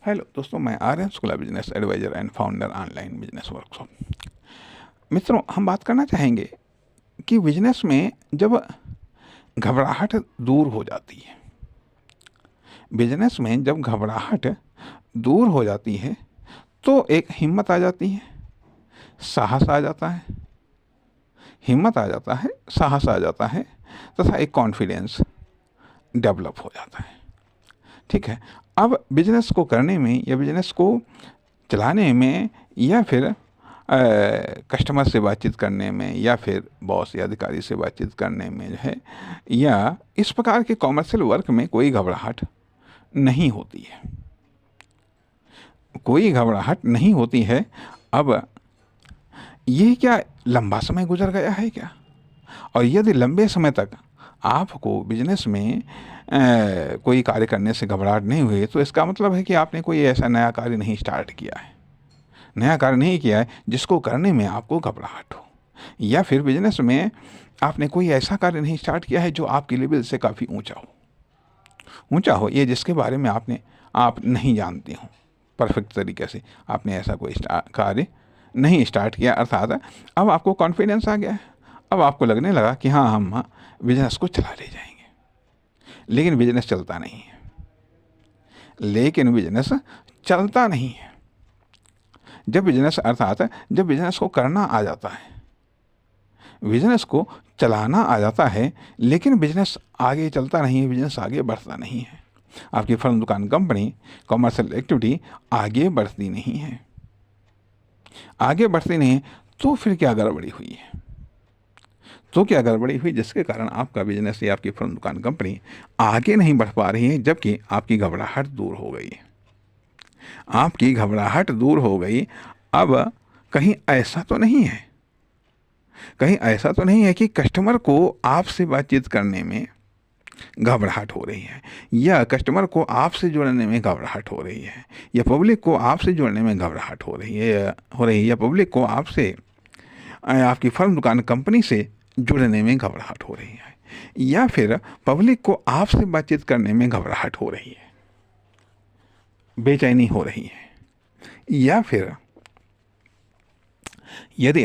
Hello दोस्तों, मैं Aryan Shukla, business adviser and founder online business workshop. मित्रों, हम बात करना चाहेंगे कि बिजनेस में जब घबराहट दूर हो जाती है, बिजनेस में जब घबराहट दूर हो जाती है तो एक हिम्मत आ जाती है, साहस आ जाता है, हिम्मत आ जाता है, साहस आ जाता है तथा एक कॉन्फिडेंस डेवलप हो जाता है। ठीक है। अब बिजनेस को करने में या बिजनेस को चलाने में या फिर कस्टमर से बातचीत करने में या फिर बॉस या अधिकारी से बातचीत करने में जो है या इस प्रकार के कॉमर्शियल वर्क में कोई घबराहट नहीं होती है, कोई घबराहट नहीं होती है। अब ये क्या लंबा समय गुजर गया है क्या? और यदि लंबे समय तक आपको बिजनेस में कोई कार्य करने से घबराहट नहीं हुई तो इसका मतलब है कि आपने कोई ऐसा नया कार्य नहीं स्टार्ट किया है, नया कार्य नहीं किया है जिसको करने में आपको घबराहट हो, या फिर बिजनेस में आपने कोई ऐसा कार्य नहीं स्टार्ट किया है जो आपके लेवल से काफ़ी ऊंचा हो, ये जिसके बारे में आप नहीं जानते हो परफेक्ट तरीके से, आपने ऐसा कोई कार्य नहीं स्टार्ट किया, अर्थात अब आपको कॉन्फिडेंस आ गया है। अब आपको लगने लगा कि हाँ, हम बिजनेस को चला ले जाएंगे, लेकिन बिजनेस चलता नहीं है, लेकिन बिजनेस चलता नहीं है। जब बिजनेस को करना आ जाता है, बिजनेस को चलाना आ जाता है, लेकिन बिजनेस आगे चलता नहीं है, बिजनेस आगे बढ़ता नहीं है, आपकी फर्म, दुकान, कंपनी, कॉमर्शियल एक्टिविटी आगे बढ़ती नहीं है, आगे बढ़ती नहीं है, तो फिर क्या गड़बड़ी हुई है? तो क्या गड़बड़ी हुई जिसके कारण आपका बिजनेस या आपकी फर्म, दुकान, कंपनी आगे नहीं बढ़ पा रही है, जबकि आपकी घबराहट दूर हो गई, आपकी घबराहट दूर हो गई। अब कहीं ऐसा तो नहीं है, कहीं ऐसा तो नहीं है कि कस्टमर को आपसे बातचीत करने में घबराहट हो रही है, या कस्टमर को आपसे जुड़ने में घबराहट हो रही है, या पब्लिक को आपसे जुड़ने में घबराहट हो रही है, या पब्लिक को आपसे, आपकी फर्म, दुकान, कंपनी से जुड़ने में घबराहट हो रही है, या फिर पब्लिक को आपसे बातचीत करने में घबराहट हो रही है, बेचैनी हो रही है। या फिर यदि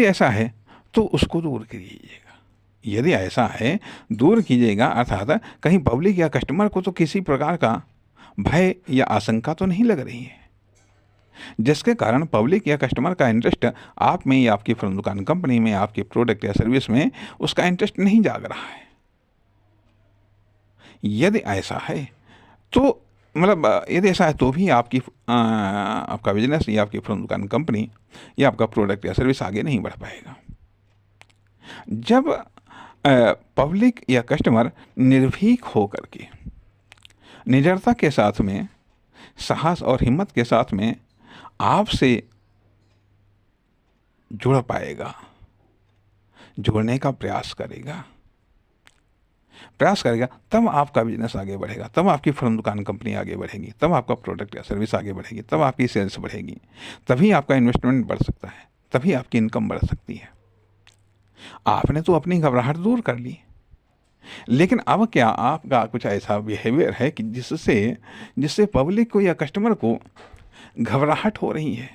ऐसा है तो उसको दूर कीजिएगा। यदि ऐसा है, दूर कीजिएगा, अर्थात कहीं पब्लिक या कस्टमर को तो किसी प्रकार का भय या आशंका तो नहीं लग रही है जिसके कारण पब्लिक या कस्टमर का इंटरेस्ट आप में या आपकी फर्म, दुकान, कंपनी में, आपके प्रोडक्ट या सर्विस में उसका इंटरेस्ट नहीं जाग रहा है। यदि ऐसा है तो यदि ऐसा है तो भी आपका बिजनेस या आपकी फर्म, दुकान, कंपनी या आपका प्रोडक्ट या सर्विस आगे नहीं बढ़ पाएगा। जब पब्लिक या कस्टमर निर्भीक होकर के, निडरता के साथ में, साहस और हिम्मत के साथ में आपसे जुड़ पाएगा, जुड़ने का प्रयास करेगा, तब आपका बिजनेस आगे बढ़ेगा, तब आपकी फर्म, दुकान, कंपनी आगे बढ़ेगी, तब आपका प्रोडक्ट या सर्विस आगे बढ़ेगी, तब आपकी सेल्स बढ़ेगी, तभी आपका इन्वेस्टमेंट बढ़ सकता है, तभी आपकी इनकम बढ़ सकती है। आपने तो अपनी घबराहट दूर कर ली, लेकिन अब क्या आपका कुछ ऐसा बिहेवियर है कि जिससे पब्लिक को या कस्टमर को घबराहट हो रही है,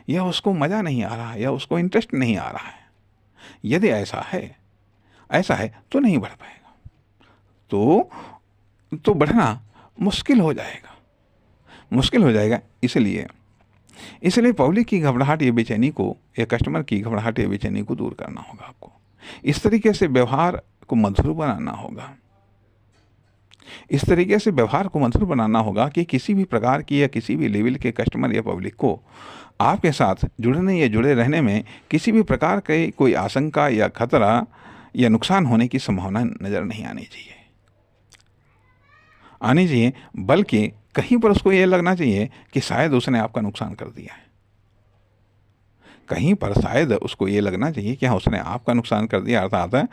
या उसको मज़ा नहीं आ रहा है, या उसको इंटरेस्ट नहीं आ रहा है? यदि ऐसा है तो नहीं बढ़ पाएगा, तो बढ़ना मुश्किल हो जाएगा। इसलिए पब्लिक की घबराहट या बेचैनी को, या कस्टमर की घबराहट या बेचैनी को दूर करना होगा आपको। इस तरीके से व्यवहार को मधुर बनाना होगा, कि किसी भी प्रकार की या किसी भी लेवल के कस्टमर या पब्लिक को आपके साथ जुड़ने या जुड़े रहने में किसी भी प्रकार के कोई आशंका या खतरा या नुकसान होने की संभावना नज़र नहीं आनी चाहिए, बल्कि कहीं पर उसको ये लगना चाहिए कि शायद उसने आपका नुकसान कर दिया है। कहीं पर शायद उसको ये लगना चाहिए कि हाँ, उसने आपका नुकसान कर दिया, अर्थात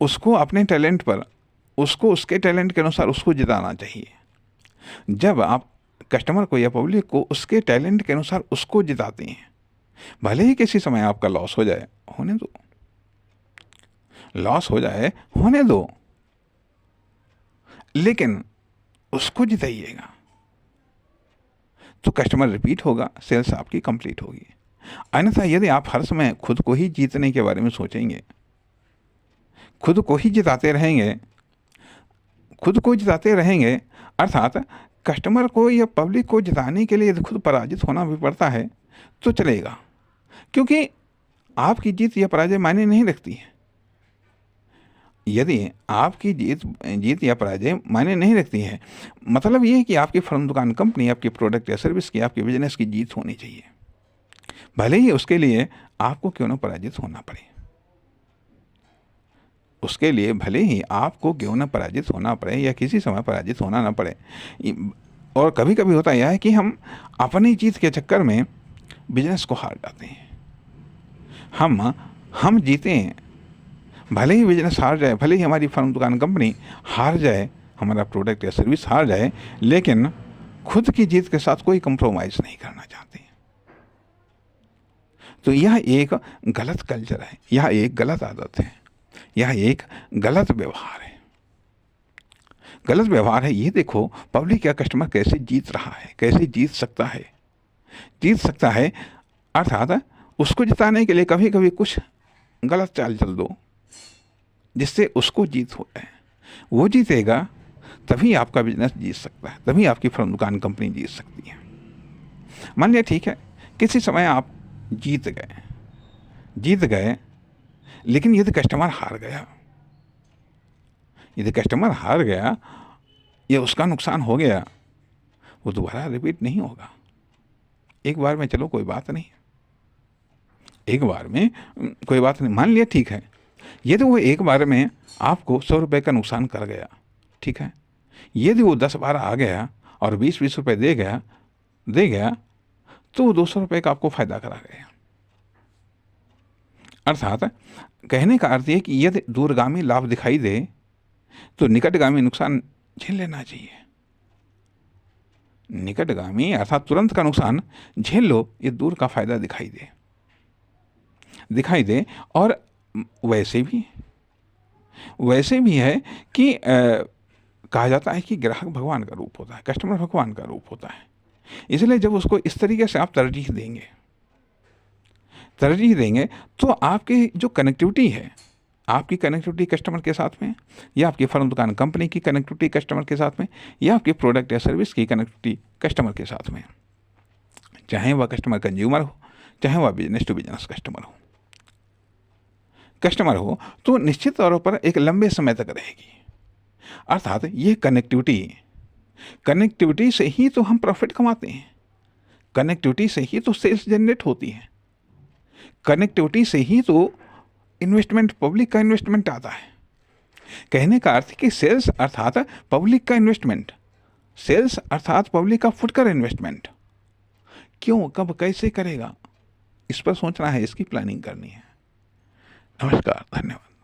उसको अपने टैलेंट पर, उसको उसके टैलेंट के अनुसार उसको जिताना चाहिए। जब आप कस्टमर को या पब्लिक को उसके टैलेंट के अनुसार उसको जिताते हैं, भले ही किसी समय आपका लॉस हो जाए, होने दो, लेकिन उसको जिताइएगा तो कस्टमर रिपीट होगा, सेल्स आपकी कंप्लीट होगी। अन्यथा यदि आप हर समय खुद को ही जीतने के बारे में सोचेंगे, खुद को ही जिताते रहेंगे, खुद को जिताते रहेंगे, अर्थात कस्टमर को या पब्लिक को जिताने के लिए यदि खुद पराजित होना भी पड़ता है तो चलेगा, क्योंकि आपकी जीत या पराजय मायने नहीं रखती है। यदि आपकी जीत या पराजय मायने नहीं रखती है, मतलब ये है कि आपकी फर्म, दुकान, कंपनी, आपकी प्रोडक्ट या सर्विस की, आपके बिजनेस की जीत होनी चाहिए, भले ही उसके लिए आपको क्यों ना पराजित होना पड़े, उसके लिए भले ही आपको क्यों ना पराजित होना पड़े या किसी समय पराजित होना ना पड़े। और कभी कभी होता यह है कि हम अपनी जीत के चक्कर में बिजनेस को हार जाते हैं। हम जीते हैं, भले ही बिजनेस हार जाए, भले ही हमारी फर्म, दुकान, कंपनी हार जाए, हमारा प्रोडक्ट या सर्विस हार जाए, लेकिन खुद की जीत के साथ कोई कंप्रोमाइज़ नहीं करना चाहते। तो यह एक गलत कल्चर है, यह एक गलत आदत है, यह एक गलत व्यवहार है। गलत व्यवहार है। ये देखो पब्लिक या कस्टमर कैसे जीत रहा है, कैसे जीत सकता है, अर्थात उसको जिताने के लिए कभी कभी कुछ गलत चाल चल दो जिससे उसको जीत हो जाए। वो जीतेगा तभी आपका बिजनेस जीत सकता है, तभी आपकी फर्म, दुकान, कंपनी जीत सकती है। मान लिया ठीक है, किसी समय आप जीत गए, लेकिन यदि कस्टमर हार गया या उसका नुकसान हो गया, वो दोबारा रिपीट नहीं होगा। एक बार में चलो कोई बात नहीं, मान लिया ठीक है, यदि वो एक बार में आपको 100 रुपये का नुकसान कर गया, ठीक है, यदि वो 10 बार आ गया और 20-20 रुपये दे गया तो 200 रुपये का आपको फायदा करा गया। अर्थात कहने का अर्थ यह कि यदि दूरगामी लाभ दिखाई दे तो निकटगामी नुकसान झेल लेना चाहिए। निकटगामी अर्थात तुरंत का नुकसान झेल लो, ये दूर का फायदा दिखाई दे। और वैसे भी है कि कहा जाता है कि ग्राहक भगवान का रूप होता है, कस्टमर भगवान का रूप होता है। इसलिए जब उसको इस तरीके से आप तरजीह देंगे तो आपकी जो कनेक्टिविटी है, आपकी कनेक्टिविटी कस्टमर के साथ में, या आपकी फर्म, दुकान, कंपनी की कनेक्टिविटी कस्टमर के साथ में, या आपके प्रोडक्ट या सर्विस की कनेक्टिविटी कस्टमर के साथ में, चाहे वह कस्टमर कंज्यूमर हो, चाहे वह बिजनेस टू बिजनेस कस्टमर हो, तो निश्चित तौर पर एक लंबे समय तक रहेगी। अर्थात ये कनेक्टिविटी से ही तो हम प्रॉफिट कमाते हैं, कनेक्टिविटी से ही तो सेल्स जनरेट होती है, कनेक्टिविटी से ही तो इन्वेस्टमेंट, पब्लिक का इन्वेस्टमेंट आता है। कहने का अर्थ कि सेल्स अर्थात पब्लिक का इन्वेस्टमेंट, सेल्स अर्थात पब्लिक का फुटकर इन्वेस्टमेंट क्यों, कब, कैसे करेगा, इस पर सोचना है, इसकी प्लानिंग करनी है। नमस्कार, धन्यवाद।